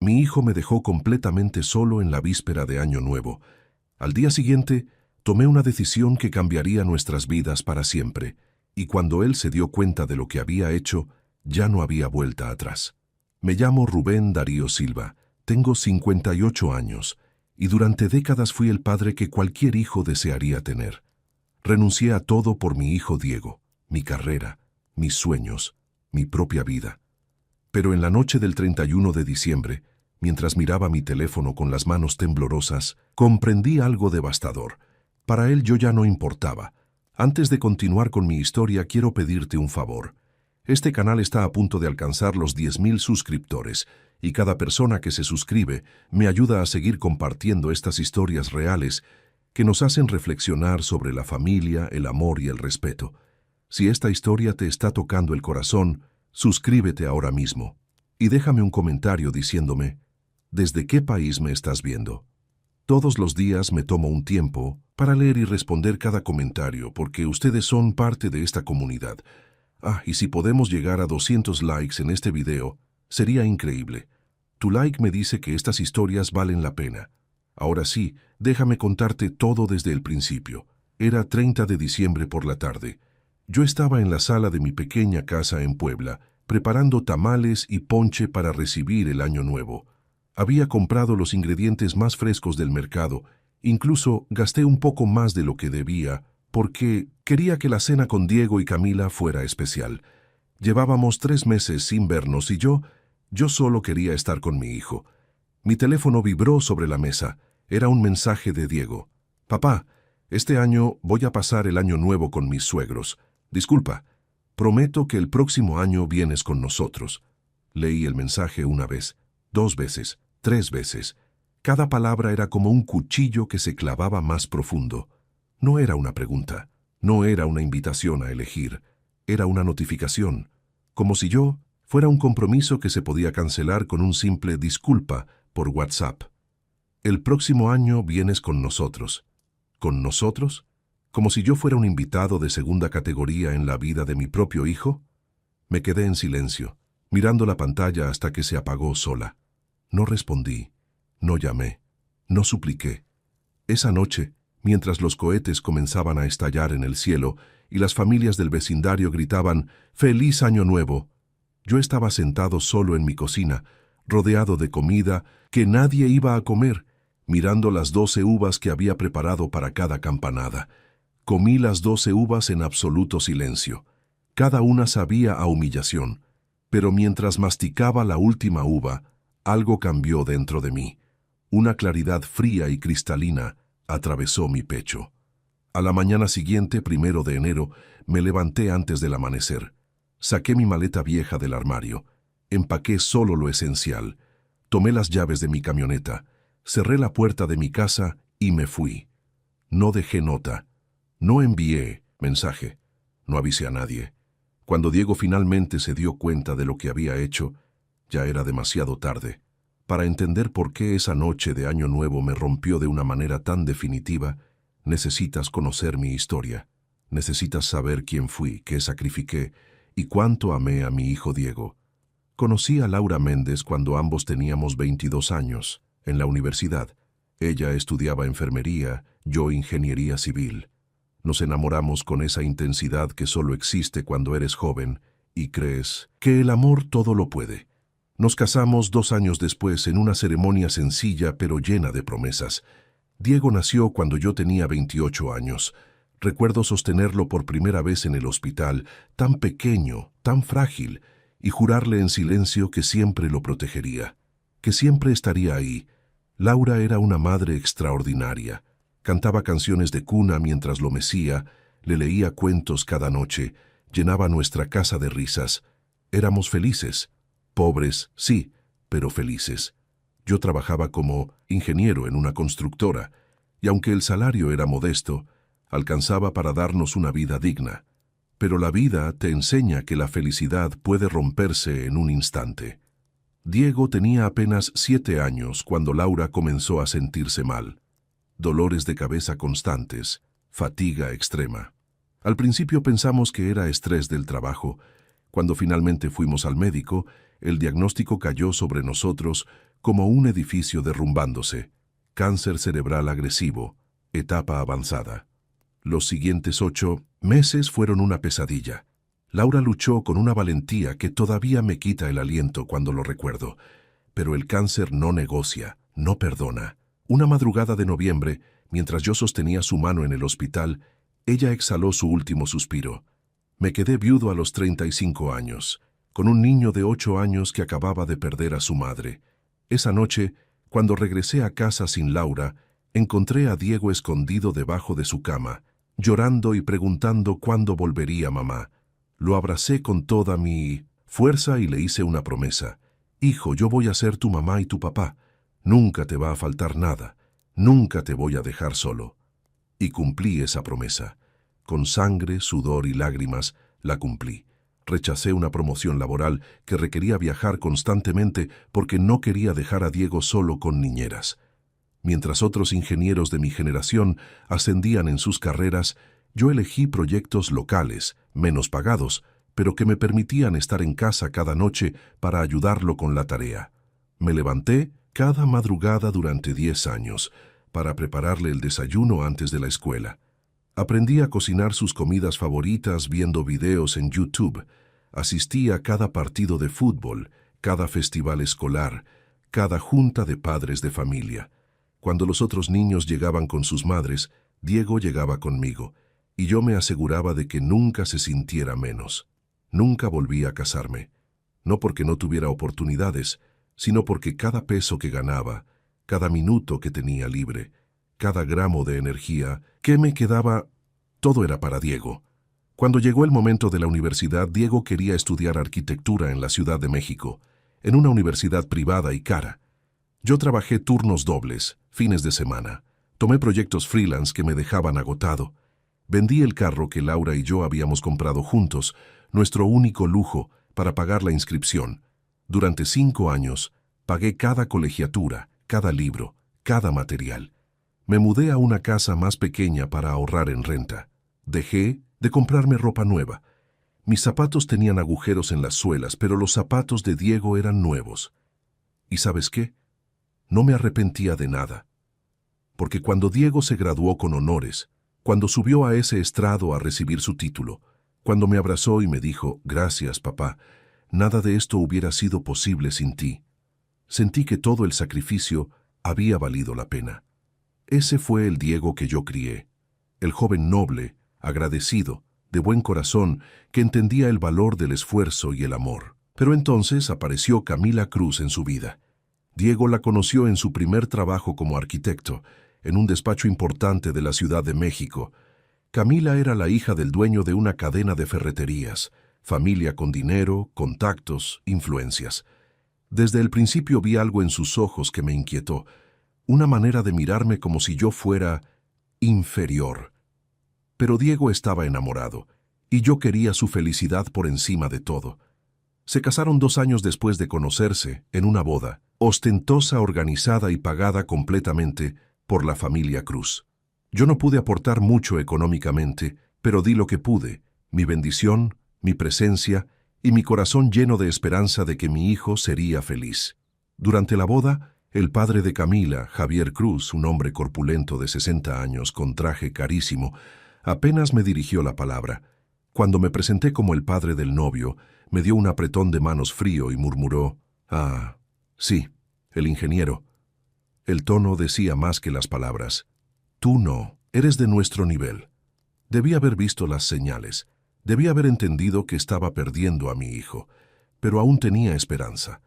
Mi hijo me dejó completamente solo en la víspera de Año Nuevo. Al día siguiente, tomé una decisión que cambiaría nuestras vidas para siempre, y cuando él se dio cuenta de lo que había hecho, ya no había vuelta atrás. Me llamo Rubén Darío Silva, tengo 58 años, y durante décadas fui el padre que cualquier hijo desearía tener. Renuncié a todo por mi hijo Diego, mi carrera, mis sueños, mi propia vida. Pero en la noche del 31 de diciembre, mientras miraba mi teléfono con las manos temblorosas, comprendí algo devastador. Para él yo ya no importaba. Antes de continuar con mi historia, quiero pedirte un favor. Este canal está a punto de alcanzar los 10.000 suscriptores, y cada persona que se suscribe me ayuda a seguir compartiendo estas historias reales que nos hacen reflexionar sobre la familia, el amor y el respeto. Si esta historia te está tocando el corazón, suscríbete ahora mismo y déjame un comentario diciéndome, ¿desde qué país me estás viendo? Todos los días me tomo un tiempo para leer y responder cada comentario porque ustedes son parte de esta comunidad. Y si podemos llegar a 200 likes en este video, sería increíble. Tu like me dice que estas historias valen la pena. Ahora sí, déjame contarte todo desde el principio. Era 30 de diciembre por la tarde. Yo estaba en la sala de mi pequeña casa en Puebla, preparando tamales y ponche para recibir el Año Nuevo. Había comprado los ingredientes más frescos del mercado, incluso gasté un poco más de lo que debía, porque quería que la cena con Diego y Camila fuera especial. Llevábamos 3 meses sin vernos y yo solo quería estar con mi hijo. Mi teléfono vibró sobre la mesa. Era un mensaje de Diego. «Papá, este año voy a pasar el Año Nuevo con mis suegros. Disculpa, prometo que el próximo año vienes con nosotros». Leí el mensaje una vez, 2 veces, 3 veces. Cada palabra era como un cuchillo que se clavaba más profundo. No era una pregunta, no era una invitación a elegir, era una notificación, como si yo fuera un compromiso que se podía cancelar con un simple disculpa por WhatsApp. «El próximo año vienes con nosotros». ¿Con nosotros? ¿Como si yo fuera un invitado de segunda categoría en la vida de mi propio hijo? Me quedé en silencio, mirando la pantalla hasta que se apagó sola. No respondí, no llamé, no supliqué. Esa noche, mientras los cohetes comenzaban a estallar en el cielo y las familias del vecindario gritaban «¡Feliz Año Nuevo!», yo estaba sentado solo en mi cocina, rodeado de comida que nadie iba a comer, mirando las 12 uvas que había preparado para cada campanada. Comí las 12 uvas en absoluto silencio. Cada una sabía a humillación, pero mientras masticaba la última uva, algo cambió dentro de mí. Una claridad fría y cristalina atravesó mi pecho. A la mañana siguiente, 1 de enero, me levanté antes del amanecer. Saqué mi maleta vieja del armario. Empaqué solo lo esencial. Tomé las llaves de mi camioneta. Cerré la puerta de mi casa y me fui. No dejé nota. No envié mensaje. No avisé a nadie. Cuando Diego finalmente se dio cuenta de lo que había hecho, ya era demasiado tarde. Para entender por qué esa noche de Año Nuevo me rompió de una manera tan definitiva, necesitas conocer mi historia. Necesitas saber quién fui, qué sacrifiqué y cuánto amé a mi hijo Diego. Conocí a Laura Méndez cuando ambos teníamos 22 años, en la universidad. Ella estudiaba enfermería, yo ingeniería civil. Nos enamoramos con esa intensidad que solo existe cuando eres joven y crees que el amor todo lo puede. Nos casamos 2 años después en una ceremonia sencilla pero llena de promesas. Diego nació cuando yo tenía 28 años. Recuerdo sostenerlo por primera vez en el hospital, tan pequeño, tan frágil, y jurarle en silencio que siempre lo protegería, que siempre estaría ahí. Laura era una madre extraordinaria. Cantaba canciones de cuna mientras lo mecía, le leía cuentos cada noche, llenaba nuestra casa de risas. Éramos felices. Pobres, sí, pero felices. Yo trabajaba como ingeniero en una constructora, y aunque el salario era modesto, alcanzaba para darnos una vida digna. Pero la vida te enseña que la felicidad puede romperse en un instante. Diego tenía apenas 7 años cuando Laura comenzó a sentirse mal. Dolores de cabeza constantes, fatiga extrema. Al principio pensamos que era estrés del trabajo. Cuando finalmente fuimos al médico, el diagnóstico cayó sobre nosotros como un edificio derrumbándose. Cáncer cerebral agresivo, etapa avanzada. Los siguientes 8 meses fueron una pesadilla. Laura luchó con una valentía que todavía me quita el aliento cuando lo recuerdo. Pero el cáncer no negocia, no perdona. Una madrugada de noviembre, mientras yo sostenía su mano en el hospital, ella exhaló su último suspiro. Me quedé viudo a los 35 años, con un niño de 8 años que acababa de perder a su madre. Esa noche, cuando regresé a casa sin Laura, encontré a Diego escondido debajo de su cama, llorando y preguntando cuándo volvería mamá. Lo abracé con toda mi fuerza y le hice una promesa. Hijo, yo voy a ser tu mamá y tu papá. Nunca te va a faltar nada. Nunca te voy a dejar solo. Y cumplí esa promesa. Con sangre, sudor y lágrimas, la cumplí. Rechacé una promoción laboral que requería viajar constantemente porque no quería dejar a Diego solo con niñeras. Mientras otros ingenieros de mi generación ascendían en sus carreras, yo elegí proyectos locales, menos pagados, pero que me permitían estar en casa cada noche para ayudarlo con la tarea. Me levanté cada madrugada durante 10 años para prepararle el desayuno antes de la escuela. Aprendí a cocinar sus comidas favoritas viendo videos en YouTube. Asistí a cada partido de fútbol, cada festival escolar, cada junta de padres de familia. Cuando los otros niños llegaban con sus madres, Diego llegaba conmigo, y yo me aseguraba de que nunca se sintiera menos. Nunca volví a casarme, no porque no tuviera oportunidades, sino porque cada peso que ganaba, cada minuto que tenía libre, cada gramo de energía que me quedaba, todo era para Diego. Cuando llegó el momento de la universidad, Diego quería estudiar arquitectura en la Ciudad de México, en una universidad privada y cara. Yo trabajé turnos dobles, fines de semana. Tomé proyectos freelance que me dejaban agotado. Vendí el carro que Laura y yo habíamos comprado juntos, nuestro único lujo, para pagar la inscripción. Durante 5 años, pagué cada colegiatura, cada libro, cada material. Me mudé a una casa más pequeña para ahorrar en renta. Dejé de comprarme ropa nueva. Mis zapatos tenían agujeros en las suelas, pero los zapatos de Diego eran nuevos. ¿Y sabes qué? No me arrepentía de nada. Porque cuando Diego se graduó con honores, cuando subió a ese estrado a recibir su título, cuando me abrazó y me dijo, «Gracias, papá, nada de esto hubiera sido posible sin ti», sentí que todo el sacrificio había valido la pena. Ese fue el Diego que yo crié, el joven noble, agradecido, de buen corazón, que entendía el valor del esfuerzo y el amor. Pero entonces apareció Camila Cruz en su vida. Diego la conoció en su primer trabajo como arquitecto, en un despacho importante de la Ciudad de México. Camila era la hija del dueño de una cadena de ferreterías, familia con dinero, contactos, influencias. Desde el principio vi algo en sus ojos que me inquietó, una manera de mirarme como si yo fuera inferior. Pero Diego estaba enamorado, y yo quería su felicidad por encima de todo. Se casaron 2 años después de conocerse, en una boda, ostentosa, organizada y pagada completamente por la familia Cruz. Yo no pude aportar mucho económicamente, pero di lo que pude, mi bendición, mi presencia y mi corazón lleno de esperanza de que mi hijo sería feliz. Durante la boda, el padre de Camila, Javier Cruz, un hombre corpulento de 60 años con traje carísimo, apenas me dirigió la palabra. Cuando me presenté como el padre del novio, me dio un apretón de manos frío y murmuró, «Ah, sí, el ingeniero». El tono decía más que las palabras. «Tú no, eres de nuestro nivel». Debí haber visto las señales, debí haber entendido que estaba perdiendo a mi hijo, pero aún tenía esperanza.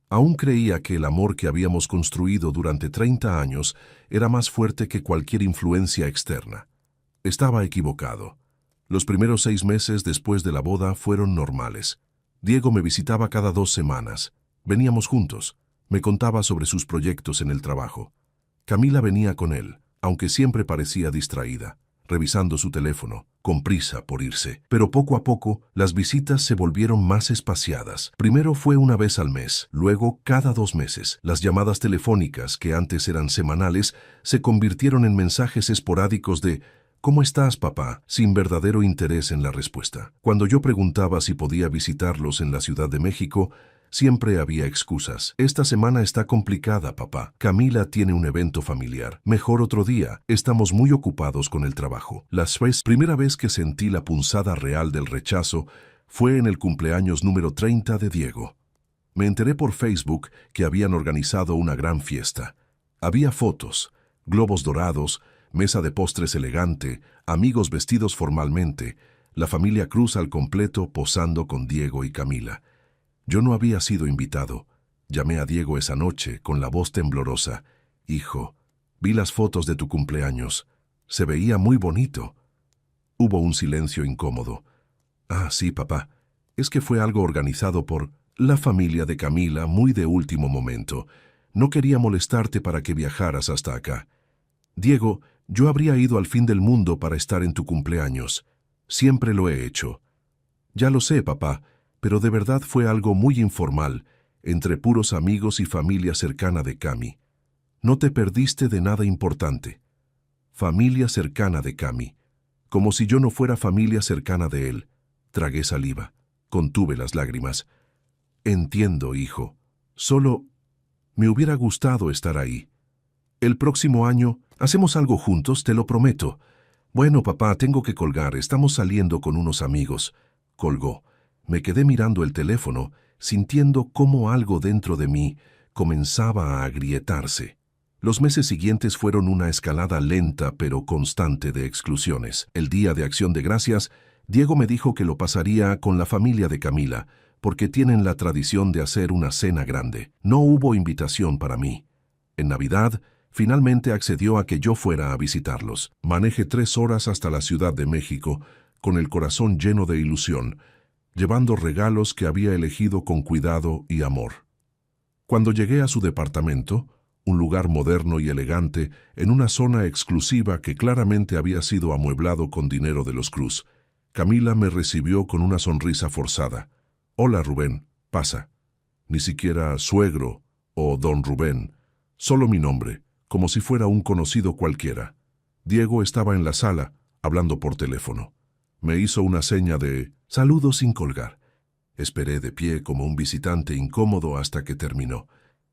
Aún creía que el amor que habíamos construido durante 30 años era más fuerte que cualquier influencia externa. Estaba equivocado. Los primeros 6 meses después de la boda fueron normales. Diego me visitaba cada 2 semanas. Veníamos juntos. Me contaba sobre sus proyectos en el trabajo. Camila venía con él, aunque siempre parecía distraída, revisando su teléfono, con prisa por irse. Pero poco a poco, las visitas se volvieron más espaciadas. Primero fue una vez al mes, luego cada 2 meses. Las llamadas telefónicas, que antes eran semanales, se convirtieron en mensajes esporádicos de «¿Cómo estás, papá?», sin verdadero interés en la respuesta. Cuando yo preguntaba si podía visitarlos en la Ciudad de México, Siempre había excusas. Esta semana está complicada, papá. Camila tiene un evento familiar. Mejor otro día. Estamos muy ocupados con el trabajo. Primera vez que sentí la punzada real del rechazo fue en el cumpleaños número 30 de Diego. Me enteré por Facebook que habían organizado una gran fiesta. Había fotos, globos dorados, mesa de postres elegante, amigos vestidos formalmente, la familia Cruz al completo posando con Diego y Camila. Yo no había sido invitado. Llamé a Diego esa noche con la voz temblorosa. Hijo, vi las fotos de tu cumpleaños. Se veía muy bonito. Hubo un silencio incómodo. Ah, sí, papá. Es que fue algo organizado por la familia de Camila muy de último momento. No quería molestarte para que viajaras hasta acá. Diego, yo habría ido al fin del mundo para estar en tu cumpleaños. Siempre lo he hecho. Ya lo sé, papá, pero de verdad fue algo muy informal, entre puros amigos y familia cercana de Cami. No te perdiste de nada importante. Familia cercana de Cami. Como si yo no fuera familia cercana de él. Tragué saliva. Contuve las lágrimas. Entiendo, hijo. Solo me hubiera gustado estar ahí. El próximo año hacemos algo juntos, te lo prometo. Bueno, papá, tengo que colgar. Estamos saliendo con unos amigos. Colgó. Me quedé mirando el teléfono, sintiendo cómo algo dentro de mí comenzaba a agrietarse. Los meses siguientes fueron una escalada lenta pero constante de exclusiones. El día de Acción de Gracias, Diego me dijo que lo pasaría con la familia de Camila, porque tienen la tradición de hacer una cena grande. No hubo invitación para mí. En Navidad, finalmente accedió a que yo fuera a visitarlos. Manejé 3 horas hasta la Ciudad de México, con el corazón lleno de ilusión, llevando regalos que había elegido con cuidado y amor. Cuando llegué a su departamento, un lugar moderno y elegante, en una zona exclusiva que claramente había sido amueblado con dinero de los Cruz, Camila me recibió con una sonrisa forzada. «Hola, Rubén, pasa». Ni siquiera suegro o don Rubén, solo mi nombre, como si fuera un conocido cualquiera. Diego estaba en la sala, hablando por teléfono. Me hizo una seña de saludo sin colgar. Esperé de pie como un visitante incómodo hasta que terminó.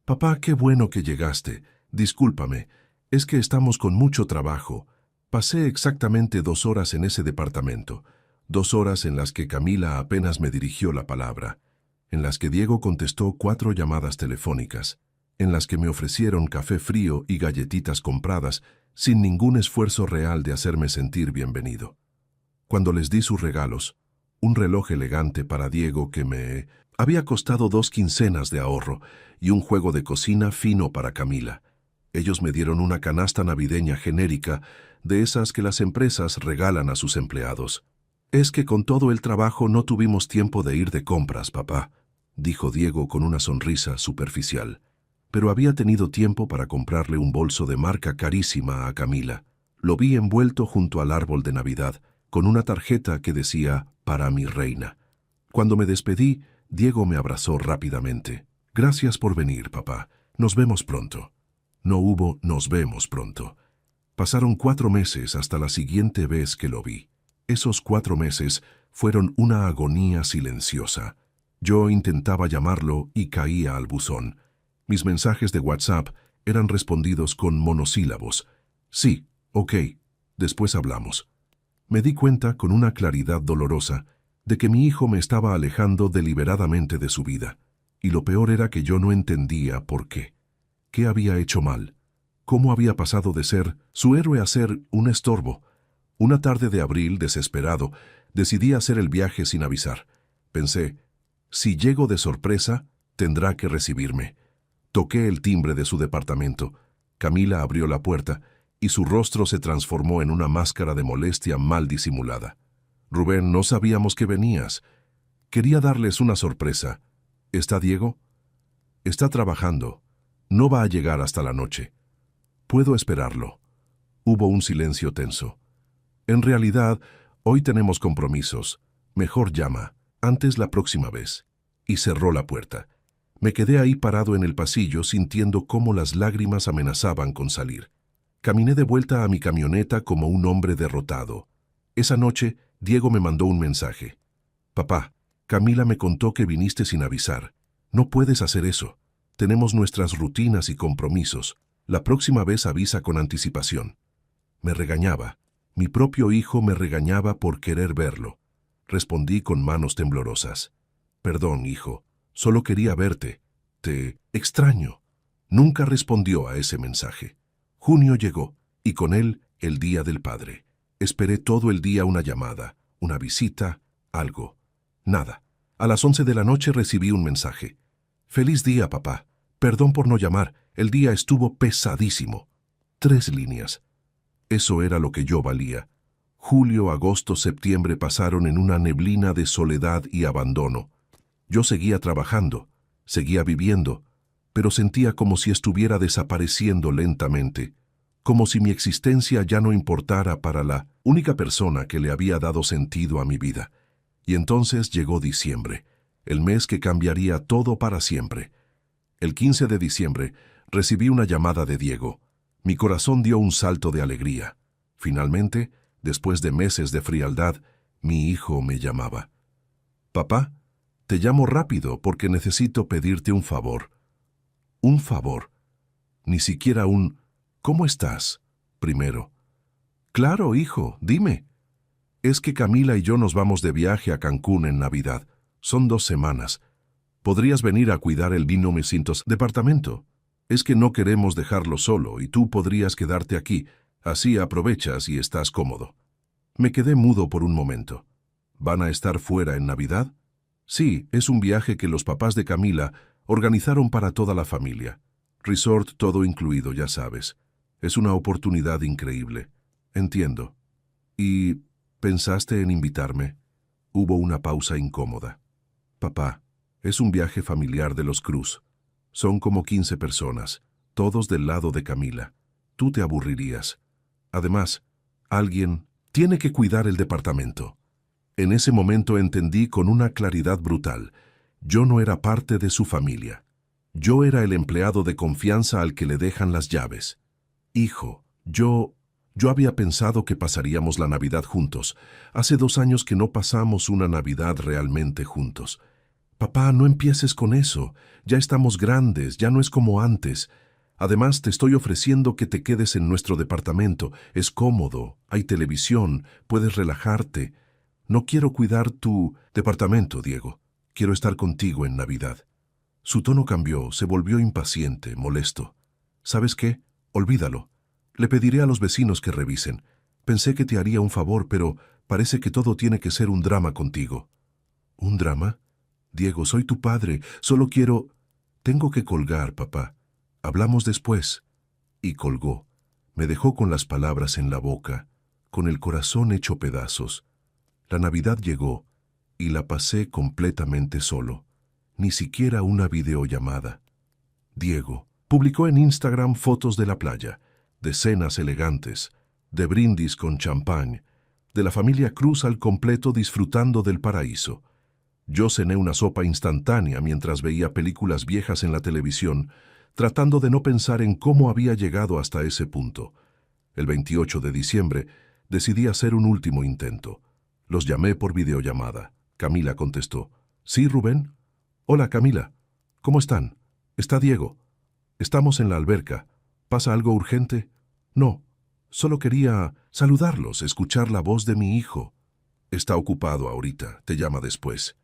«Papá, qué bueno que llegaste. Discúlpame, es que estamos con mucho trabajo. Pasé exactamente 2 horas en ese departamento. 2 horas en las que Camila apenas me dirigió la palabra. En las que Diego contestó 4 llamadas telefónicas. En las que me ofrecieron café frío y galletitas compradas sin ningún esfuerzo real de hacerme sentir bienvenido. Cuando les di sus regalos, un reloj elegante para Diego que me había costado 2 quincenas de ahorro y un juego de cocina fino para Camila. Ellos me dieron una canasta navideña genérica de esas que las empresas regalan a sus empleados. «Es que con todo el trabajo no tuvimos tiempo de ir de compras, papá», dijo Diego con una sonrisa superficial. Pero había tenido tiempo para comprarle un bolso de marca carísima a Camila. Lo vi envuelto junto al árbol de Navidad, con una tarjeta que decía «Para mi reina». Cuando me despedí, Diego me abrazó rápidamente. «Gracias por venir, papá. Nos vemos pronto». No hubo «nos vemos pronto». Pasaron 4 meses hasta la siguiente vez que lo vi. Esos 4 meses fueron una agonía silenciosa. Yo intentaba llamarlo y caía al buzón. Mis mensajes de WhatsApp eran respondidos con monosílabos. «Sí, ok, después hablamos». Me di cuenta con una claridad dolorosa de que mi hijo me estaba alejando deliberadamente de su vida. Y lo peor era que yo no entendía por qué. ¿Qué había hecho mal? ¿Cómo había pasado de ser su héroe a ser un estorbo? Una tarde de abril, desesperado, decidí hacer el viaje sin avisar. Pensé, si llego de sorpresa, tendrá que recibirme. Toqué el timbre de su departamento. Camila abrió la puerta y su rostro se transformó en una máscara de molestia mal disimulada. «Rubén, no sabíamos que venías. Quería darles una sorpresa. ¿Está Diego?» «Está trabajando. No va a llegar hasta la noche». «Puedo esperarlo». Hubo un silencio tenso. «En realidad, hoy tenemos compromisos. Mejor llama. Antes la próxima vez». Y cerró la puerta. Me quedé ahí parado en el pasillo sintiendo cómo las lágrimas amenazaban con salir. Caminé de vuelta a mi camioneta como un hombre derrotado. Esa noche, Diego me mandó un mensaje. «Papá, Camila me contó que viniste sin avisar. No puedes hacer eso. Tenemos nuestras rutinas y compromisos. La próxima vez avisa con anticipación. Me regañaba. Mi propio hijo me regañaba por querer verlo. Respondí con manos temblorosas. Perdón, hijo. Solo quería verte. Te extraño. Nunca respondió a ese mensaje. Junio llegó, y con él el Día del Padre. Esperé todo el día una llamada, una visita, algo. Nada. A las 11 de la noche recibí un mensaje. Feliz día, papá. Perdón por no llamar. El día estuvo pesadísimo. 3 líneas. Eso era lo que yo valía. Julio, agosto, septiembre pasaron en una neblina de soledad y abandono. Yo seguía trabajando, seguía viviendo, pero sentía como si estuviera desapareciendo lentamente, como si mi existencia ya no importara para la única persona que le había dado sentido a mi vida. Y entonces llegó diciembre, el mes que cambiaría todo para siempre. El 15 de diciembre recibí una llamada de Diego. Mi corazón dio un salto de alegría. Finalmente, después de meses de frialdad, mi hijo me llamaba. Papá, te llamo rápido porque necesito pedirte un favor. Un favor. Ni siquiera un ¿cómo estás? Primero. Claro, hijo, dime. Es que Camila y yo nos vamos de viaje a Cancún en Navidad. Son 2 semanas. ¿Podrías venir a cuidar el Vino Mesintos departamento? Es que no queremos dejarlo solo y tú podrías quedarte aquí. Así aprovechas y estás cómodo. Me quedé mudo por un momento. ¿Van a estar fuera en Navidad? Sí, es un viaje que los papás de Camila organizaron para toda la familia. Resort todo incluido, ya sabes. Es una oportunidad increíble. Entiendo. ¿Y pensaste en invitarme? Hubo una pausa incómoda. Papá, es un viaje familiar de los Cruz. Son como 15 personas, todos del lado de Camila. Tú te aburrirías. Además, alguien tiene que cuidar el departamento. En ese momento entendí con una claridad brutal. Yo no era parte de su familia. Yo era el empleado de confianza al que le dejan las llaves. Hijo, yo había pensado que pasaríamos la Navidad juntos. Hace 2 años que no pasamos una Navidad realmente juntos. Papá, no empieces con eso. Ya estamos grandes, ya no es como antes. Además, te estoy ofreciendo que te quedes en nuestro departamento. Es cómodo, hay televisión, puedes relajarte. No quiero cuidar tu departamento, Diego. Quiero estar contigo en Navidad. Su tono cambió, se volvió impaciente, molesto. ¿Sabes qué? Olvídalo. Le pediré a los vecinos que revisen. Pensé que te haría un favor, pero parece que todo tiene que ser un drama contigo. ¿Un drama? Diego, soy tu padre. Solo quiero... Tengo que colgar, papá. Hablamos después. Y colgó. Me dejó con las palabras en la boca, con el corazón hecho pedazos. La Navidad llegó y la pasé completamente solo. Ni siquiera una videollamada. Diego publicó en Instagram fotos de la playa, de cenas elegantes, de brindis con champán, de la familia Cruz al completo disfrutando del paraíso. Yo cené una sopa instantánea mientras veía películas viejas en la televisión, tratando de no pensar en cómo había llegado hasta ese punto. El 28 de diciembre decidí hacer un último intento. Los llamé por videollamada. Camila contestó. ¿Sí, Rubén? Hola, Camila. ¿Cómo están? ¿Está Diego? Estamos en la alberca. ¿Pasa algo urgente? No. Solo quería saludarlos, escuchar la voz de mi hijo. Está ocupado ahorita. Te llama después.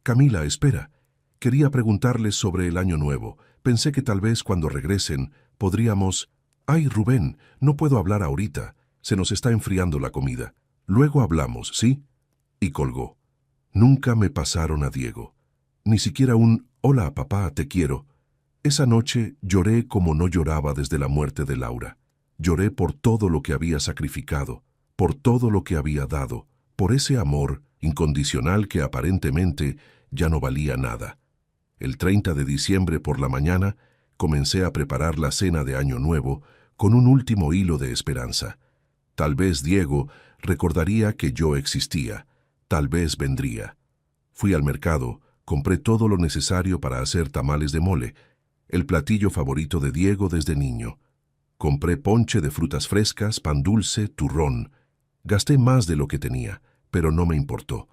Camila, espera. Quería preguntarles sobre el año nuevo. Pensé que tal vez cuando regresen podríamos... Ay, Rubén, no puedo hablar ahorita. Se nos está enfriando la comida. Luego hablamos, ¿sí? Y colgó. Nunca me pasaron a Diego. Ni siquiera un «Hola, papá, te quiero». Esa noche lloré como no lloraba desde la muerte de Laura. Lloré por todo lo que había sacrificado, por todo lo que había dado, por ese amor incondicional que aparentemente ya no valía nada. El 30 de diciembre por la mañana comencé a preparar la cena de Año Nuevo con un último hilo de esperanza. Tal vez Diego recordaría que yo existía, tal vez vendría. Fui al mercado, compré todo lo necesario para hacer tamales de mole, el platillo favorito de Diego desde niño. Compré ponche de frutas frescas, pan dulce, turrón. Gasté más de lo que tenía, pero no me importó.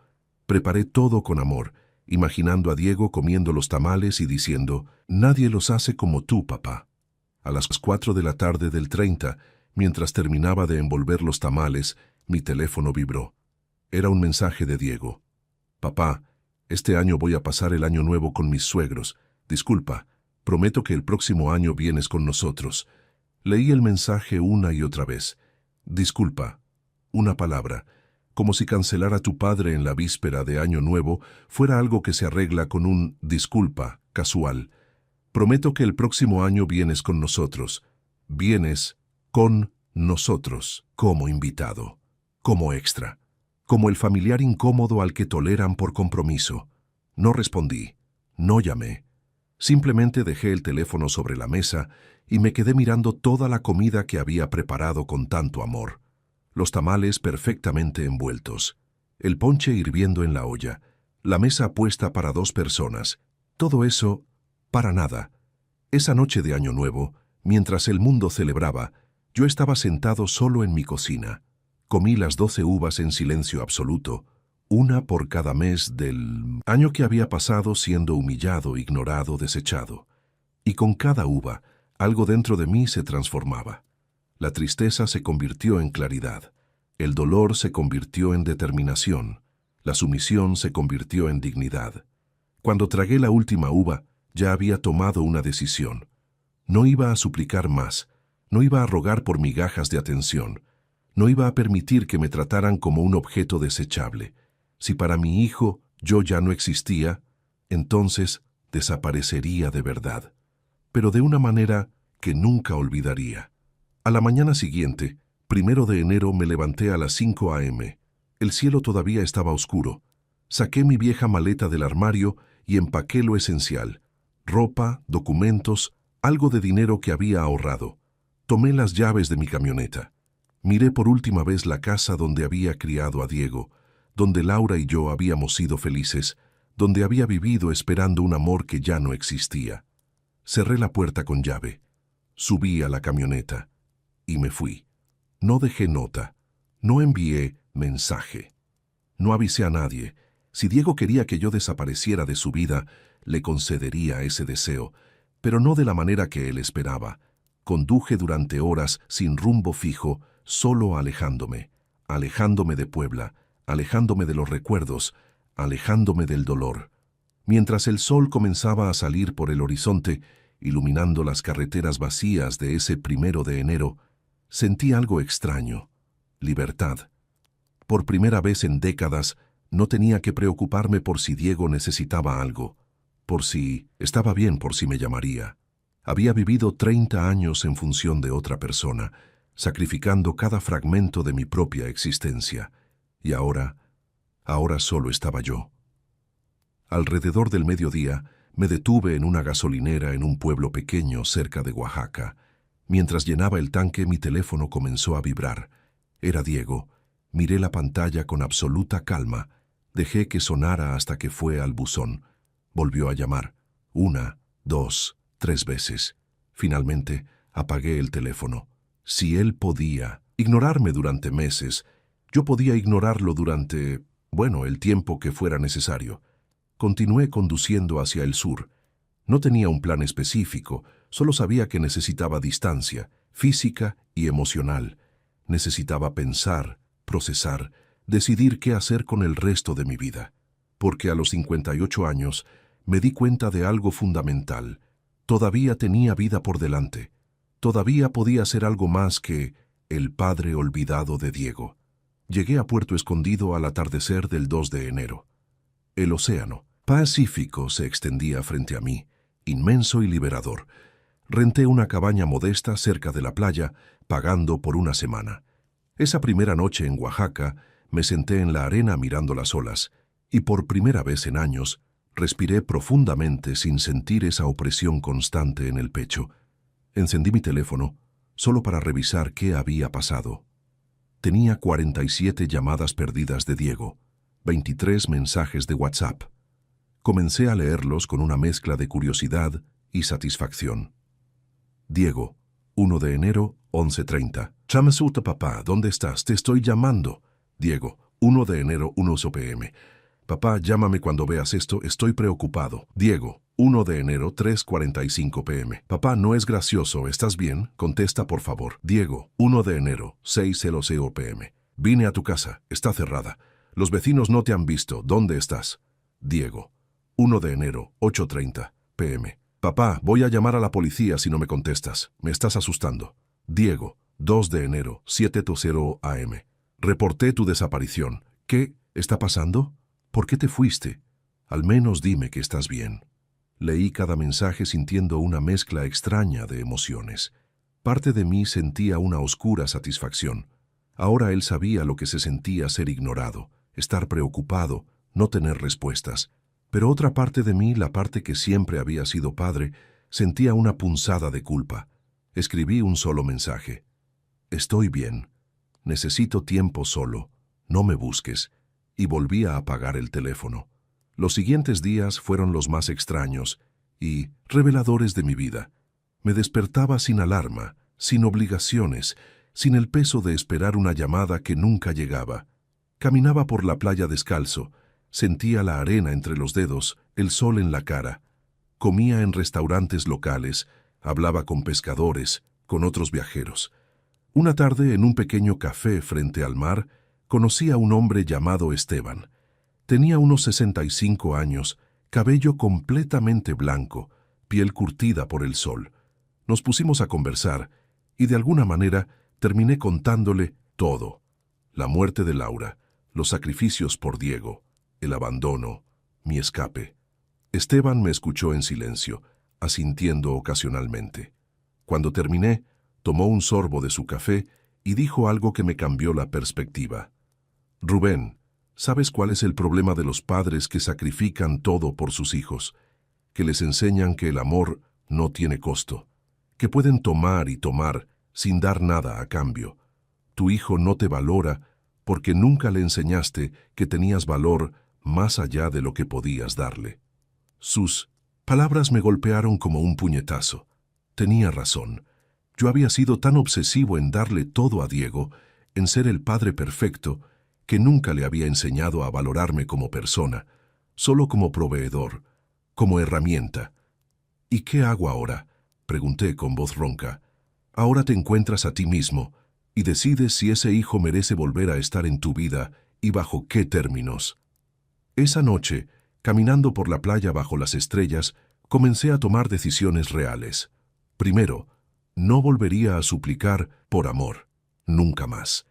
Preparé todo con amor, imaginando a Diego comiendo los tamales y diciendo, «Nadie los hace como tú, papá». A las 4 de la tarde del 30, mientras terminaba de envolver los tamales, mi teléfono vibró. Era un mensaje de Diego. «Papá, este año voy a pasar el año nuevo con mis suegros. Disculpa, prometo que el próximo año vienes con nosotros». Leí el mensaje una y otra vez. «Disculpa». Una palabra. Como si cancelar a tu padre en la víspera de Año Nuevo fuera algo que se arregla con un «disculpa» casual. «Prometo que el próximo año vienes con nosotros». Vienes con nosotros, como invitado, como extra, como el familiar incómodo al que toleran por compromiso. No respondí, no llamé. Simplemente dejé el teléfono sobre la mesa y me quedé mirando toda la comida que había preparado con tanto amor. Los tamales perfectamente envueltos, el ponche hirviendo en la olla, la mesa puesta para 2 personas. Todo eso, para nada. Esa noche de Año Nuevo, mientras el mundo celebraba, yo estaba sentado solo en mi cocina. Comí las 12 uvas en silencio absoluto, una por cada mes del año que había pasado siendo humillado, ignorado, desechado. Y con cada uva, algo dentro de mí se transformaba. La tristeza se convirtió en claridad, el dolor se convirtió en determinación, la sumisión se convirtió en dignidad. Cuando tragué la última uva, ya había tomado una decisión. No iba a suplicar más, no iba a rogar por migajas de atención, no iba a permitir que me trataran como un objeto desechable. Si para mi hijo yo ya no existía, entonces desaparecería de verdad, pero de una manera que nunca olvidaría. A la mañana siguiente, 1 de enero, me levanté a las 5 a.m. El cielo todavía estaba oscuro. Saqué mi vieja maleta del armario y empaqué lo esencial: ropa, documentos, algo de dinero que había ahorrado. Tomé las llaves de mi camioneta. Miré por última vez la casa donde había criado a Diego, donde Laura y yo habíamos sido felices, donde había vivido esperando un amor que ya no existía. Cerré la puerta con llave. Subí a la camioneta y me fui. No dejé nota, no envié mensaje. No avisé a nadie. Si Diego quería que yo desapareciera de su vida, le concedería ese deseo, pero no de la manera que él esperaba. Conduje durante horas sin rumbo fijo, solo alejándome de Puebla, alejándome de los recuerdos, alejándome del dolor. Mientras el sol comenzaba a salir por el horizonte, iluminando las carreteras vacías de ese 1 de enero, sentí algo extraño: libertad. Por primera vez en décadas, no tenía que preocuparme por si Diego necesitaba algo, por si estaba bien, por si me llamaría. Había vivido 30 años en función de otra persona, sacrificando cada fragmento de mi propia existencia. Y ahora solo estaba yo. Alrededor del mediodía, me detuve en una gasolinera en un pueblo pequeño cerca de Oaxaca. Mientras llenaba el tanque, mi teléfono comenzó a vibrar. Era Diego. Miré la pantalla con absoluta calma. Dejé que sonara hasta que fue al buzón. Volvió a llamar. 1, 2, 3 veces. Finalmente, apagué el teléfono. Si él podía ignorarme durante meses, yo podía ignorarlo durante, el tiempo que fuera necesario. Continué conduciendo hacia el sur. No tenía un plan específico, solo sabía que necesitaba distancia, física y emocional. Necesitaba pensar, procesar, decidir qué hacer con el resto de mi vida. Porque a los 58 años me di cuenta de algo fundamental. Todavía tenía vida por delante. Todavía podía ser algo más que el padre olvidado de Diego. Llegué a Puerto Escondido al atardecer del 2 de enero. El océano Pacífico se extendía frente a mí, inmenso y liberador. Renté una cabaña modesta cerca de la playa, pagando por una semana. Esa primera noche en Oaxaca, me senté en la arena mirando las olas, y por primera vez en años, respiré profundamente sin sentir esa opresión constante en el pecho. Encendí mi teléfono, solo para revisar qué había pasado. Tenía 47 llamadas perdidas de Diego, 23 mensajes de WhatsApp. Comencé a leerlos con una mezcla de curiosidad y satisfacción. Diego, 1 de enero, 11:30. Chamasuta papá, ¿dónde estás? Te estoy llamando. Diego, 1 de enero, 1 p.m. Papá, llámame cuando veas esto, estoy preocupado. Diego, 1 de enero, 3:45 p.m. Papá, no es gracioso, ¿estás bien? Contesta, por favor. Diego, 1 de enero, 6:00 p.m. Vine a tu casa, está cerrada. Los vecinos no te han visto, ¿dónde estás? Diego, 1 de enero, 8:30 p.m. Papá, voy a llamar a la policía si no me contestas, me estás asustando. Diego, 2 de enero, 7:00 a.m. Reporté tu desaparición. ¿Qué está pasando? ¿Por qué te fuiste? Al menos dime que estás bien. Leí cada mensaje sintiendo una mezcla extraña de emociones. Parte de mí sentía una oscura satisfacción. Ahora él sabía lo que se sentía ser ignorado, estar preocupado, no tener respuestas. Pero otra parte de mí, la parte que siempre había sido padre, sentía una punzada de culpa. Escribí un solo mensaje. Estoy bien. Necesito tiempo solo. No me busques. Y volví a apagar el teléfono. Los siguientes días fueron los más extraños y reveladores de mi vida. Me despertaba sin alarma, sin obligaciones, sin el peso de esperar una llamada que nunca llegaba. Caminaba por la playa descalzo, sentía la arena entre los dedos, el sol en la cara. Comía en restaurantes locales, hablaba con pescadores, con otros viajeros. Una tarde, en un pequeño café frente al mar, conocí a un hombre llamado Esteban. Tenía unos 65 años, cabello completamente blanco, piel curtida por el sol. Nos pusimos a conversar y de alguna manera terminé contándole todo. La muerte de Laura, los sacrificios por Diego, el abandono, mi escape. Esteban me escuchó en silencio, asintiendo ocasionalmente. Cuando terminé, tomó un sorbo de su café y dijo algo que me cambió la perspectiva. Rubén, ¿sabes cuál es el problema de los padres que sacrifican todo por sus hijos? Que les enseñan que el amor no tiene costo, que pueden tomar y tomar sin dar nada a cambio. Tu hijo no te valora porque nunca le enseñaste que tenías valor más allá de lo que podías darle. Sus palabras me golpearon como un puñetazo. Tenía razón. Yo había sido tan obsesivo en darle todo a Diego, en ser el padre perfecto, que nunca le había enseñado a valorarme como persona, solo como proveedor, como herramienta. ¿Y qué hago ahora?, pregunté con voz ronca. Ahora te encuentras a ti mismo y decides si ese hijo merece volver a estar en tu vida y bajo qué términos. Esa noche, caminando por la playa bajo las estrellas, comencé a tomar decisiones reales. Primero, no volvería a suplicar por amor, nunca más.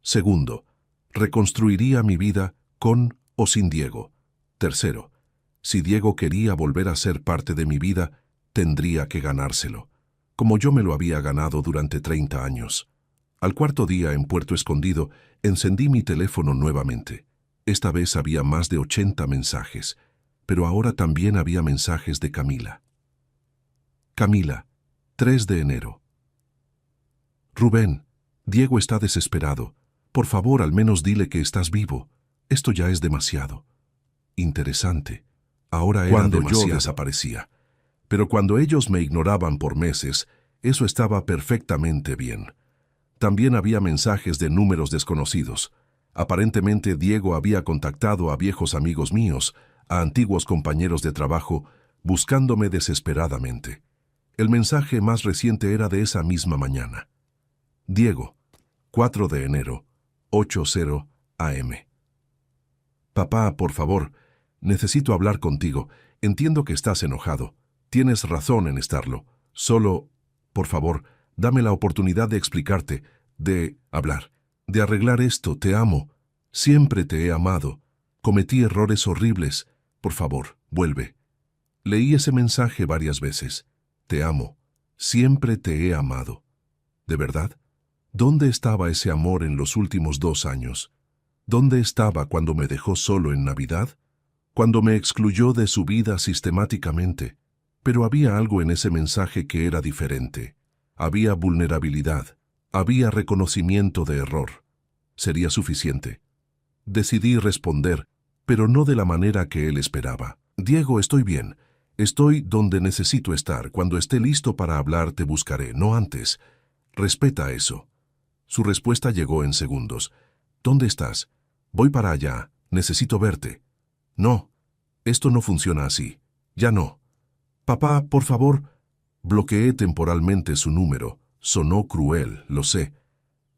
Segundo, reconstruiría mi vida con o sin Diego. Tercero, si Diego quería volver a ser parte de mi vida, tendría que ganárselo, como yo me lo había ganado durante 30 años. Al cuarto día en Puerto Escondido, encendí mi teléfono nuevamente. Esta vez había más de 80 mensajes, pero ahora también había mensajes de Camila. Camila, 3 de enero. Rubén, Diego está desesperado. Por favor, al menos dile que estás vivo. Esto ya es demasiado. Interesante. Ahora era demasiado. Yo desaparecía. Pero cuando ellos me ignoraban por meses, eso estaba perfectamente bien. También había mensajes de números desconocidos. Aparentemente Diego había contactado a viejos amigos míos, a antiguos compañeros de trabajo, buscándome desesperadamente. El mensaje más reciente era de esa misma mañana. Diego, 4 de enero, 8:00 a.m. Papá, por favor, necesito hablar contigo. Entiendo que estás enojado. Tienes razón en estarlo. Solo, por favor, dame la oportunidad de explicarte, de hablar, de arreglar esto. Te amo. Siempre te he amado. Cometí errores horribles. Por favor, vuelve. Leí ese mensaje varias veces. Te amo. Siempre te he amado. ¿De verdad? ¿Dónde estaba ese amor en los últimos 2 años? ¿Dónde estaba cuando me dejó solo en Navidad? Cuando me excluyó de su vida sistemáticamente. Pero había algo en ese mensaje que era diferente. Había vulnerabilidad. Había reconocimiento de error. ¿Sería suficiente? Decidí responder, pero no de la manera que él esperaba. Diego, estoy bien. Estoy donde necesito estar. Cuando esté listo para hablar te buscaré, no antes. Respeta eso. Su respuesta llegó en segundos. ¿Dónde estás? Voy para allá. Necesito verte. No, esto no funciona así. Ya no. Papá, por favor. Bloqueé temporalmente su número. Sonó cruel, lo sé.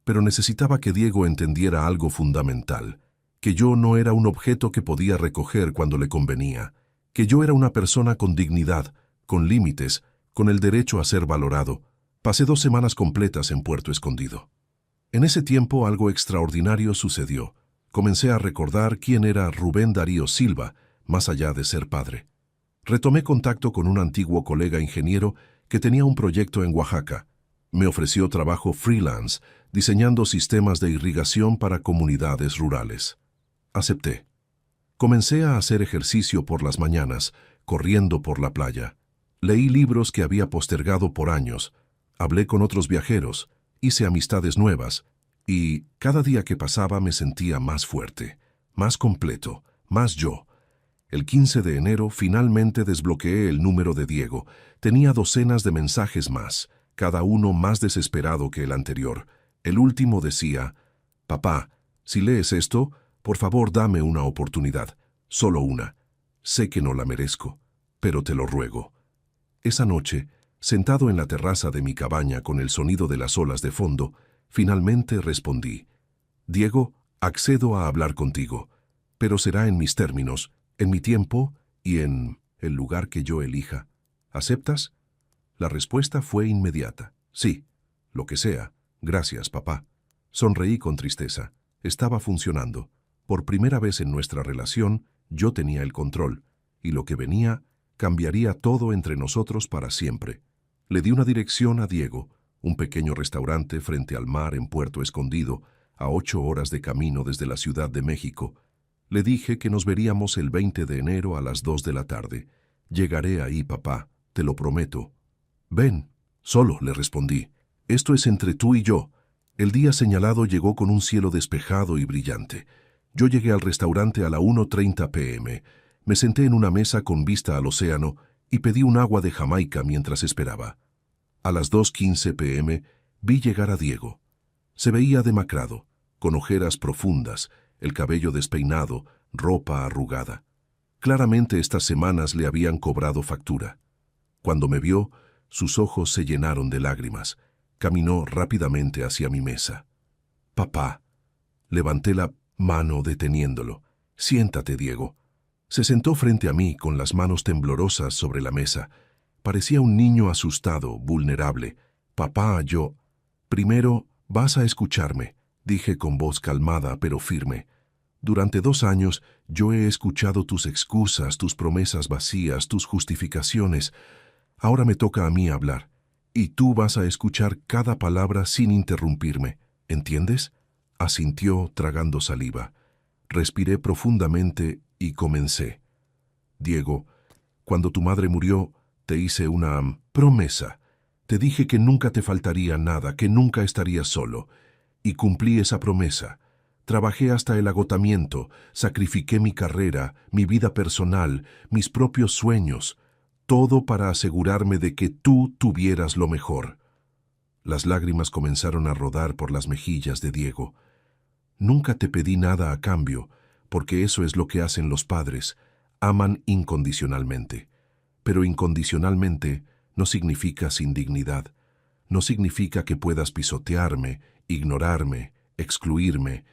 Pero necesitaba que Diego entendiera algo fundamental. Que yo no era un objeto que podía recoger cuando le convenía. Que yo era una persona con dignidad, con límites, con el derecho a ser valorado. Pasé 2 semanas completas en Puerto Escondido. En ese tiempo algo extraordinario sucedió. Comencé a recordar quién era Rubén Darío Silva, más allá de ser padre. Retomé contacto con un antiguo colega ingeniero que tenía un proyecto en Oaxaca. Me ofreció trabajo freelance, diseñando sistemas de irrigación para comunidades rurales. Acepté. Comencé a hacer ejercicio por las mañanas, corriendo por la playa. Leí libros que había postergado por años. Hablé con otros viajeros, hice amistades nuevas, y cada día que pasaba me sentía más fuerte, más completo, más yo. El 15 de enero finalmente desbloqueé el número de Diego. Tenía docenas de mensajes más, cada uno más desesperado que el anterior. El último decía: «Papá, si lees esto, por favor dame una oportunidad, solo una. Sé que no la merezco, pero te lo ruego». Esa noche, sentado en la terraza de mi cabaña con el sonido de las olas de fondo, finalmente respondí: «Diego, accedo a hablar contigo, pero será en mis términos, en mi tiempo y en el lugar que yo elija. ¿Aceptas?». La respuesta fue inmediata. «Sí, lo que sea. Gracias, papá». Sonreí con tristeza. Estaba funcionando. Por primera vez en nuestra relación, yo tenía el control, y lo que venía cambiaría todo entre nosotros para siempre. Le di una dirección a Diego, un pequeño restaurante frente al mar en Puerto Escondido, a 8 horas de camino desde la Ciudad de México. Le dije que nos veríamos el 20 de enero a las 2 de la tarde. «Llegaré ahí, papá, te lo prometo». «Ven». «Solo», le respondí. «Esto es entre tú y yo». El día señalado llegó con un cielo despejado y brillante. Yo llegué al restaurante a la 1:30 p.m. Me senté en una mesa con vista al océano y pedí un agua de Jamaica mientras esperaba. A las 2:15 p.m. vi llegar a Diego. Se veía demacrado, con ojeras profundas, el cabello despeinado, ropa arrugada. Claramente estas semanas le habían cobrado factura. Cuando me vio, sus ojos se llenaron de lágrimas. Caminó rápidamente hacia mi mesa. «Papá». Levanté la mano deteniéndolo. «Siéntate, Diego». Se sentó frente a mí con las manos temblorosas sobre la mesa. Parecía un niño asustado, vulnerable. «Papá, yo...». «Primero, vas a escucharme», dije con voz calmada pero firme. «Durante 2 años yo he escuchado tus excusas, tus promesas vacías, tus justificaciones. Ahora me toca a mí hablar, y tú vas a escuchar cada palabra sin interrumpirme. ¿Entiendes?». Asintió tragando saliva. Respiré profundamente y comencé. «Diego, cuando tu madre murió, te hice una promesa. Te dije que nunca te faltaría nada, que nunca estarías solo. Y cumplí esa promesa. Trabajé hasta el agotamiento, sacrifiqué mi carrera, mi vida personal, mis propios sueños, todo para asegurarme de que tú tuvieras lo mejor». Las lágrimas comenzaron a rodar por las mejillas de Diego. «Nunca te pedí nada a cambio, porque eso es lo que hacen los padres, aman incondicionalmente. Pero incondicionalmente no significa sin dignidad, no significa que puedas pisotearme, ignorarme, excluirme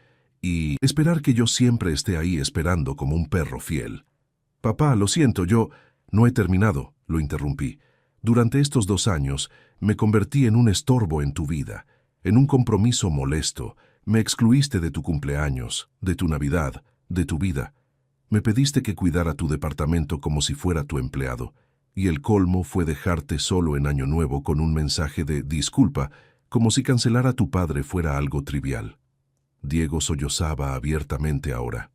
y esperar que yo siempre esté ahí esperando como un perro fiel». «Papá, lo siento, yo...». «No he terminado», lo interrumpí. «Durante estos 2 años me convertí en un estorbo en tu vida, en un compromiso molesto. Me excluiste de tu cumpleaños, de tu Navidad, de tu vida. Me pediste que cuidara tu departamento como si fuera tu empleado, y el colmo fue dejarte solo en Año Nuevo con un mensaje de disculpa, como si cancelar a tu padre fuera algo trivial». Diego sollozaba abiertamente ahora.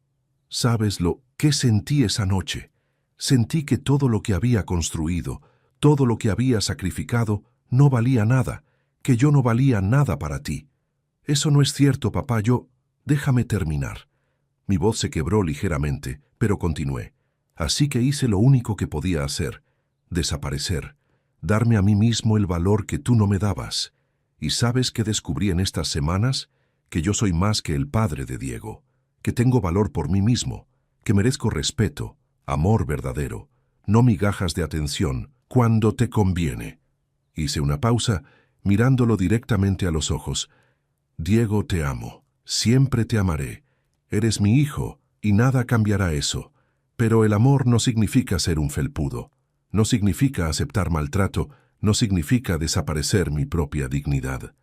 «¿Sabes lo que sentí esa noche? Sentí que todo lo que había construido, todo lo que había sacrificado, no valía nada, que yo no valía nada para ti». «Eso no es cierto, papá, yo...». «Déjame terminar». Mi voz se quebró ligeramente, pero continué. «Así que hice lo único que podía hacer, desaparecer, darme a mí mismo el valor que tú no me dabas. ¿Y sabes qué descubrí en estas semanas? Que yo soy más que el padre de Diego, que tengo valor por mí mismo, que merezco respeto, amor verdadero, no migajas de atención, cuando te conviene. Hice una pausa, mirándolo directamente a los ojos. Diego, te amo. Siempre te amaré. Eres mi hijo, y nada cambiará eso. Pero el amor no significa ser un felpudo. No significa aceptar maltrato. No significa desaparecer mi propia dignidad.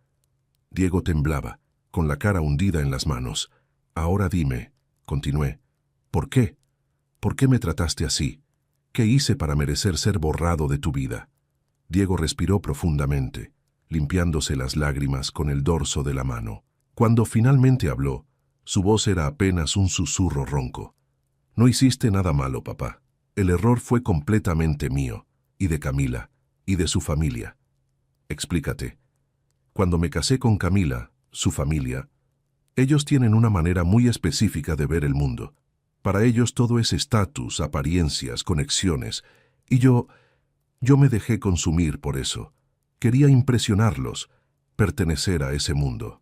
Diego temblaba, con la cara hundida en las manos. Ahora dime, continué, ¿por qué? ¿Por qué me trataste así? ¿Qué hice para merecer ser borrado de tu vida? Diego respiró profundamente, limpiándose las lágrimas con el dorso de la mano. Cuando finalmente habló, su voz era apenas un susurro ronco. No hiciste nada malo, papá. El error fue completamente mío, y de Camila, y de su familia. Explícate. Cuando me casé con Camila, su familia, ellos tienen una manera muy específica de ver el mundo. Para ellos todo es estatus, apariencias, conexiones, y yo me dejé consumir por eso. Quería impresionarlos, pertenecer a ese mundo.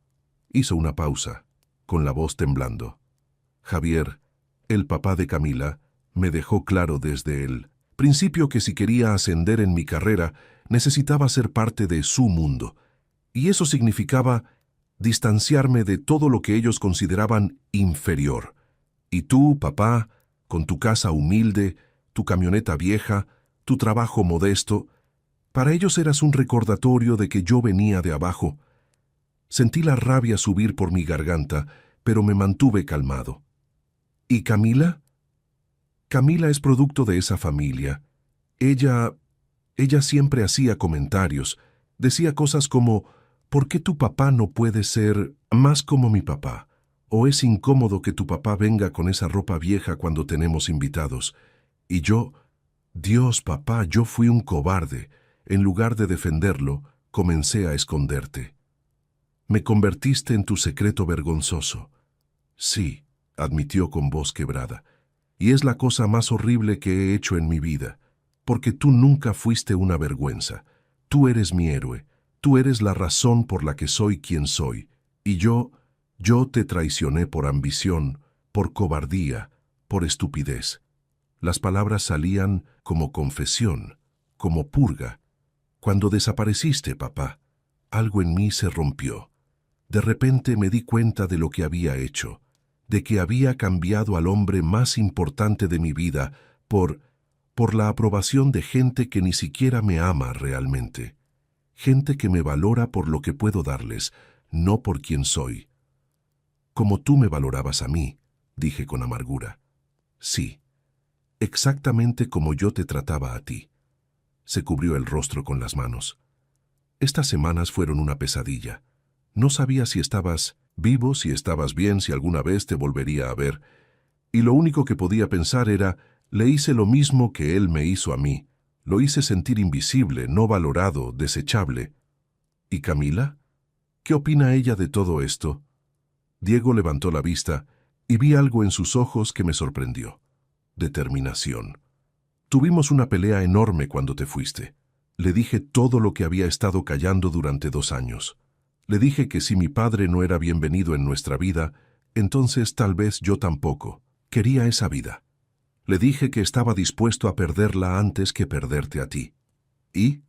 Hizo una pausa, con la voz temblando. Javier, el papá de Camila, me dejó claro desde el principio que si quería ascender en mi carrera, necesitaba ser parte de su mundo. Y eso significaba distanciarme de todo lo que ellos consideraban inferior. Y tú, papá, con tu casa humilde, tu camioneta vieja, tu trabajo modesto, para ellos eras un recordatorio de que yo venía de abajo. Sentí la rabia subir por mi garganta, pero me mantuve calmado. ¿Y Camila? Camila es producto de esa familia. Ella siempre hacía comentarios. Decía cosas como, ¿por qué tu papá no puede ser más como mi papá? ¿O es incómodo que tu papá venga con esa ropa vieja cuando tenemos invitados? Y yo, Dios, papá, yo fui un cobarde. En lugar de defenderlo, comencé a esconderte. Me convertiste en tu secreto vergonzoso. Sí, admitió con voz quebrada. Y es la cosa más horrible que he hecho en mi vida, porque tú nunca fuiste una vergüenza. Tú eres mi héroe. Tú eres la razón por la que soy quien soy. Y yo te traicioné por ambición, por cobardía, por estupidez. Las palabras salían como confesión, como purga. Cuando desapareciste, papá, algo en mí se rompió. De repente me di cuenta de lo que había hecho, de que había cambiado al hombre más importante de mi vida por la aprobación de gente que ni siquiera me ama realmente. Gente que me valora por lo que puedo darles, no por quien soy. Como tú me valorabas a mí, dije con amargura. Sí, exactamente como yo te trataba a ti. Se cubrió el rostro con las manos. Estas semanas fueron una pesadilla. No sabía si estabas vivo, si estabas bien, si alguna vez te volvería a ver. Y lo único que podía pensar era, le hice lo mismo que él me hizo a mí. Lo hice sentir invisible, no valorado, desechable. ¿Y Camila? ¿Qué opina ella de todo esto? Diego levantó la vista y vi algo en sus ojos que me sorprendió. Determinación. Tuvimos una pelea enorme cuando te fuiste. Le dije todo lo que había estado callando durante 2 años. Le dije que si mi padre no era bienvenido en nuestra vida, entonces tal vez yo tampoco. Quería esa vida. Le dije que estaba dispuesto a perderla antes que perderte a ti. ¿Y?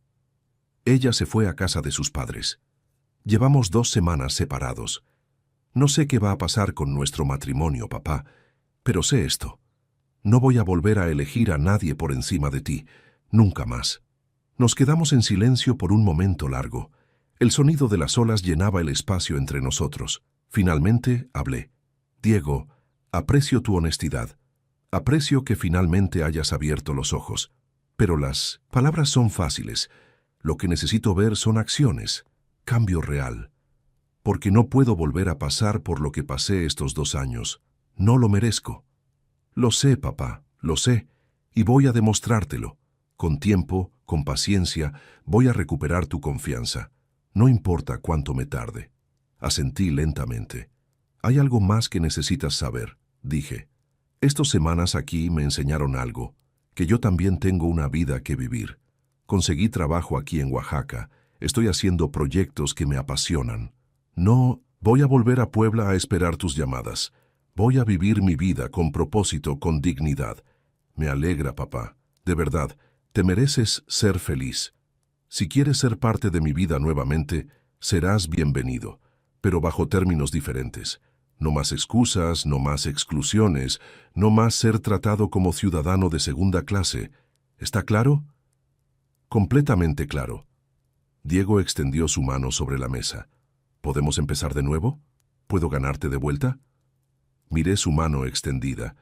Ella se fue a casa de sus padres. Llevamos 2 semanas separados. No sé qué va a pasar con nuestro matrimonio, papá, pero sé esto. No voy a volver a elegir a nadie por encima de ti, nunca más. Nos quedamos en silencio por un momento largo. El sonido de las olas llenaba el espacio entre nosotros. Finalmente hablé. Diego, aprecio tu honestidad. Aprecio que finalmente hayas abierto los ojos. Pero las palabras son fáciles. Lo que necesito ver son acciones. Cambio real. Porque no puedo volver a pasar por lo que pasé estos 2 años. No lo merezco. Lo sé, papá, lo sé, y voy a demostrártelo. Con tiempo, con paciencia, voy a recuperar tu confianza. No importa cuánto me tarde. Asentí lentamente. Hay algo más que necesitas saber, dije. Estas semanas aquí me enseñaron algo, que yo también tengo una vida que vivir. Conseguí trabajo aquí en Oaxaca, estoy haciendo proyectos que me apasionan. No voy a volver a Puebla a esperar tus llamadas. Voy a vivir mi vida con propósito, con dignidad. Me alegra, papá. De verdad, te mereces ser feliz. Si quieres ser parte de mi vida nuevamente, serás bienvenido, pero bajo términos diferentes. No más excusas, no más exclusiones, no más ser tratado como ciudadano de segunda clase. ¿Está claro? Completamente claro. Diego extendió su mano sobre la mesa. ¿Podemos empezar de nuevo? ¿Puedo ganarte de vuelta? Miré su mano extendida.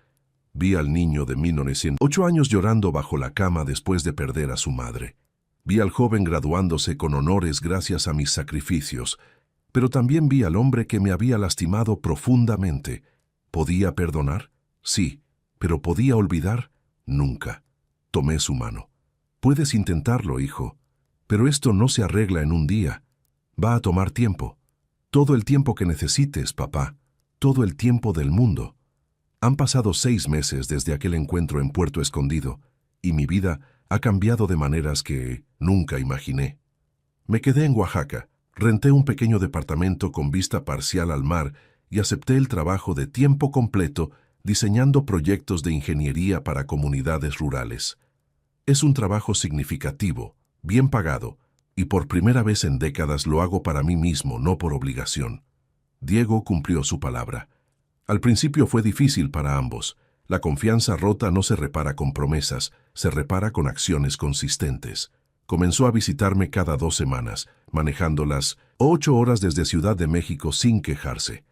Vi al niño de 1908 años llorando bajo la cama después de perder a su madre. Vi al joven graduándose con honores gracias a mis sacrificios, pero también vi al hombre que me había lastimado profundamente. ¿Podía perdonar? Sí, pero ¿podía olvidar? Nunca. Tomé su mano. Puedes intentarlo, hijo, pero esto no se arregla en un día. Va a tomar tiempo. Todo el tiempo que necesites, papá. Todo el tiempo del mundo. Han pasado 6 meses desde aquel encuentro en Puerto Escondido, y mi vida ha cambiado de maneras que nunca imaginé. Me quedé en Oaxaca, renté un pequeño departamento con vista parcial al mar y acepté el trabajo de tiempo completo diseñando proyectos de ingeniería para comunidades rurales. Es un trabajo significativo, bien pagado, y por primera vez en décadas lo hago para mí mismo, no por obligación. Diego cumplió su palabra. Al principio fue difícil para ambos. La confianza rota no se repara con promesas, se repara con acciones consistentes. Comenzó a visitarme cada 2 semanas, manejando las 8 horas desde Ciudad de México sin quejarse.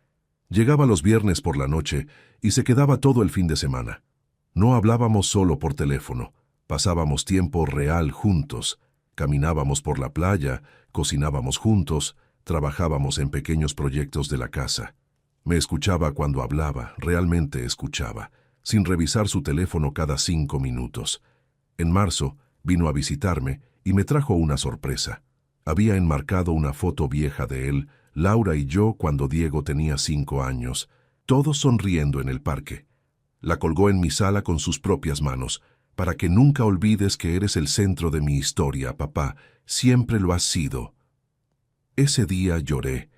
Llegaba los viernes por la noche y se quedaba todo el fin de semana. No hablábamos solo por teléfono, pasábamos tiempo real juntos, caminábamos por la playa, cocinábamos juntos, trabajábamos en pequeños proyectos de la casa. Me escuchaba cuando hablaba, realmente escuchaba, sin revisar su teléfono cada 5 minutos. En marzo vino a visitarme y me trajo una sorpresa. Había enmarcado una foto vieja de él, Laura y yo cuando Diego tenía 5 años, todos sonriendo en el parque. La colgó en mi sala con sus propias manos, para que nunca olvides que eres el centro de mi historia, papá, siempre lo has sido. Ese día lloré.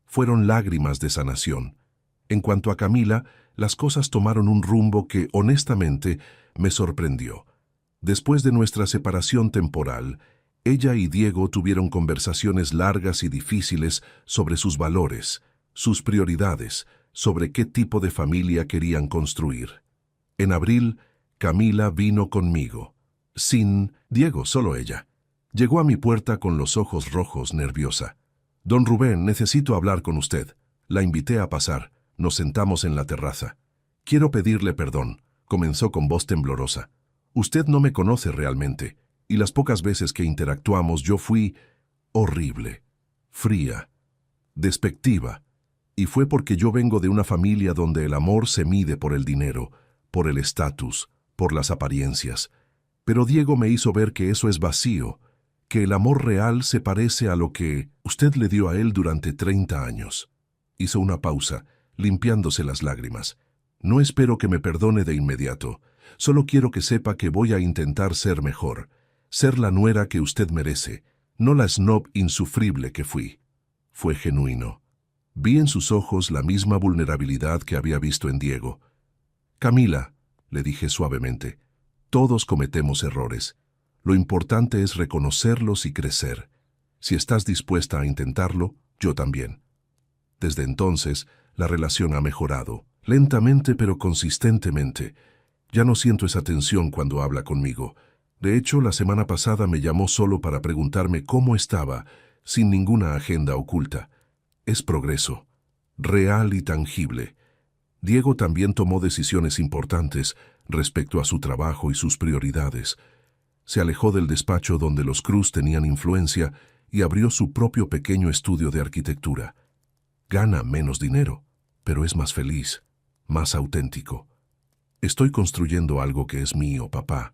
Fueron lágrimas de sanación. En cuanto a Camila, las cosas tomaron un rumbo que, honestamente, me sorprendió. Después de nuestra separación temporal, ella y Diego tuvieron conversaciones largas y difíciles sobre sus valores, sus prioridades, sobre qué tipo de familia querían construir. En abril, Camila vino conmigo. Sin Diego, solo ella. Llegó a mi puerta con los ojos rojos, nerviosa. «Don Rubén, necesito hablar con usted». La invité a pasar. Nos sentamos en la terraza. «Quiero pedirle perdón», comenzó con voz temblorosa. «Usted no me conoce realmente, y las pocas veces que interactuamos yo fui horrible, fría, despectiva, y fue porque yo vengo de una familia donde el amor se mide por el dinero, por el estatus, por las apariencias. Pero Diego me hizo ver que eso es vacío, que el amor real se parece a lo que usted le dio a él durante 30 años. Hizo una pausa, limpiándose las lágrimas. «No espero que me perdone de inmediato. Solo quiero que sepa que voy a intentar ser mejor, ser la nuera que usted merece, no la snob insufrible que fui». Fue genuino. Vi en sus ojos la misma vulnerabilidad que había visto en Diego. «Camila», le dije suavemente, «todos cometemos errores. Lo importante es reconocerlos y crecer. Si estás dispuesta a intentarlo, yo también». Desde entonces, la relación ha mejorado, lentamente pero consistentemente. Ya no siento esa tensión cuando habla conmigo. De hecho, la semana pasada me llamó solo para preguntarme cómo estaba, sin ninguna agenda oculta. Es progreso, real y tangible. Diego también tomó decisiones importantes respecto a su trabajo y sus prioridades. Se alejó del despacho donde los Cruz tenían influencia y abrió su propio pequeño estudio de arquitectura. Gana menos dinero, pero es más feliz, más auténtico. Estoy construyendo algo que es mío, papá,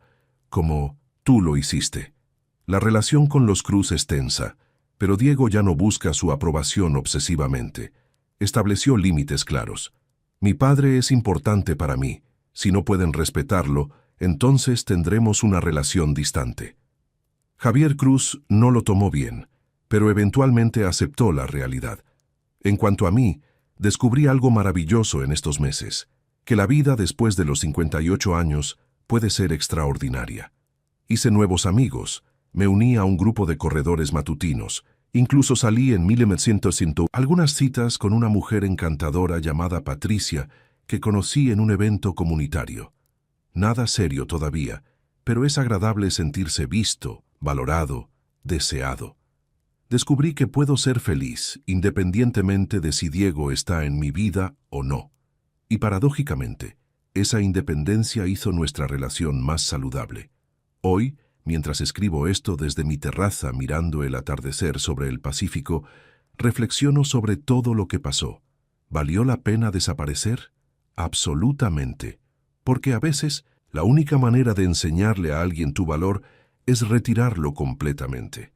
como tú lo hiciste. La relación con los Cruz es tensa, pero Diego ya no busca su aprobación obsesivamente. Estableció límites claros. Mi padre es importante para mí. Si no pueden respetarlo, entonces tendremos una relación distante. Javier Cruz no lo tomó bien, pero eventualmente aceptó la realidad. En cuanto a mí, Descubrí algo maravilloso en estos meses, que la vida después de los 58 años puede ser extraordinaria. Hice nuevos amigos, me uní a un grupo de corredores matutinos, incluso salí en 1900 algunas citas con una mujer encantadora llamada Patricia que conocí en un evento comunitario. Nada serio todavía, pero es agradable sentirse visto, valorado, deseado. Descubrí que puedo ser feliz independientemente de si Diego está en mi vida o no. Y paradójicamente, esa independencia hizo nuestra relación más saludable. Hoy, mientras escribo esto desde mi terraza mirando el atardecer sobre el Pacífico, reflexiono sobre todo lo que pasó. ¿Valió la pena desaparecer? Absolutamente. Porque a veces, la única manera de enseñarle a alguien tu valor es retirarlo completamente.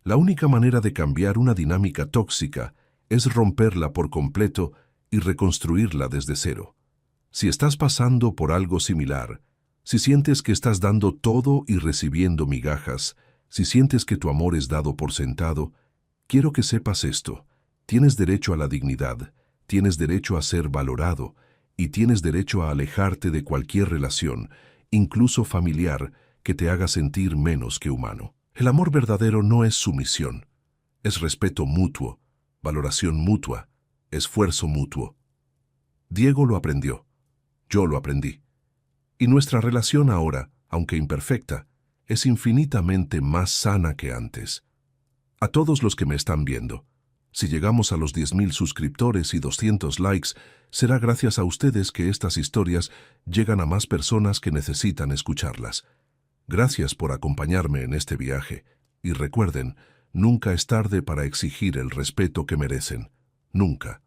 La única manera de cambiar una dinámica tóxica es romperla por completo y reconstruirla desde cero. Si estás pasando por algo similar, si sientes que estás dando todo y recibiendo migajas, si sientes que tu amor es dado por sentado, quiero que sepas esto. Tienes derecho a la dignidad, tienes derecho a ser valorado y tienes derecho a alejarte de cualquier relación, incluso familiar, que te haga sentir menos que humano. El amor verdadero no es sumisión, es respeto mutuo, valoración mutua, esfuerzo mutuo. Diego lo aprendió, yo lo aprendí. Y nuestra relación ahora, aunque imperfecta, es infinitamente más sana que antes. A todos los que me están viendo, si llegamos a los 10,000 suscriptores y 200 likes, será gracias a ustedes que estas historias llegan a más personas que necesitan escucharlas. Gracias por acompañarme en este viaje, y recuerden, nunca es tarde para exigir el respeto que merecen. Nunca.